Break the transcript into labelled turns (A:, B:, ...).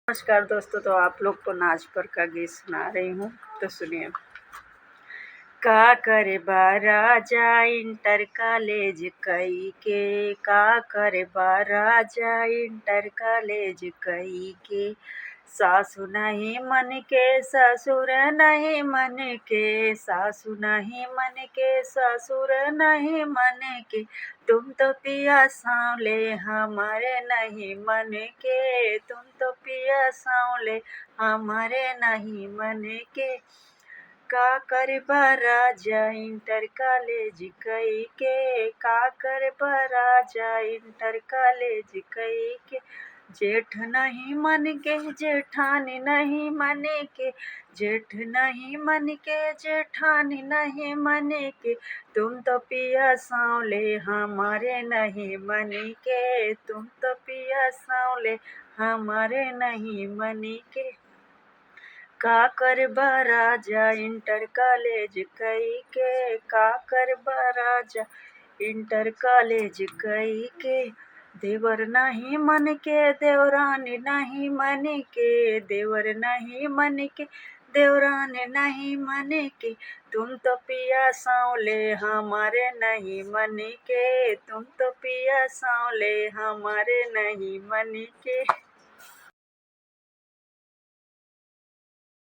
A: नमस्कार दोस्तों, तो आप लोग को नाच पर का गीत सुना रही हूँ, तो सुनिए। का करे बा राजा इंटर कॉलेज कई के, का करे बा राजा इंटर कॉलेज कई के। सासु नहीं मन के ससुर नहीं मन के, सासु नहीं मन के ससुर नहीं मन के। तुम तो पिया सांवले हमारे नहीं मन के, तुम तो पिया सांवले हमारे नहीं मन के। का करबा राजा इंटर कॉलेज कई के, का करबा राजा इंटर कॉलेज कई के। जेठ नहीं मन के जेठानी नहीं मन के, जेठ नहीं मन के जेठानी नहीं मन के। तुम तो पिया सांवले हमारे नहीं मन के, तुम तो पिया सांवले हमारे नहीं मन के। का करबा राजा इंटर कॉलेज कई के, का करबा राजा इंटर कॉलेज कई के। देवर नहीं मन के देवरानी नहीं मन के, देवर नहीं मन के देवरानी नहीं मन के। तुम तो पिया सांवले हमारे नहीं मन के, तुम तो पिया सांवले हमारे नहीं मन के।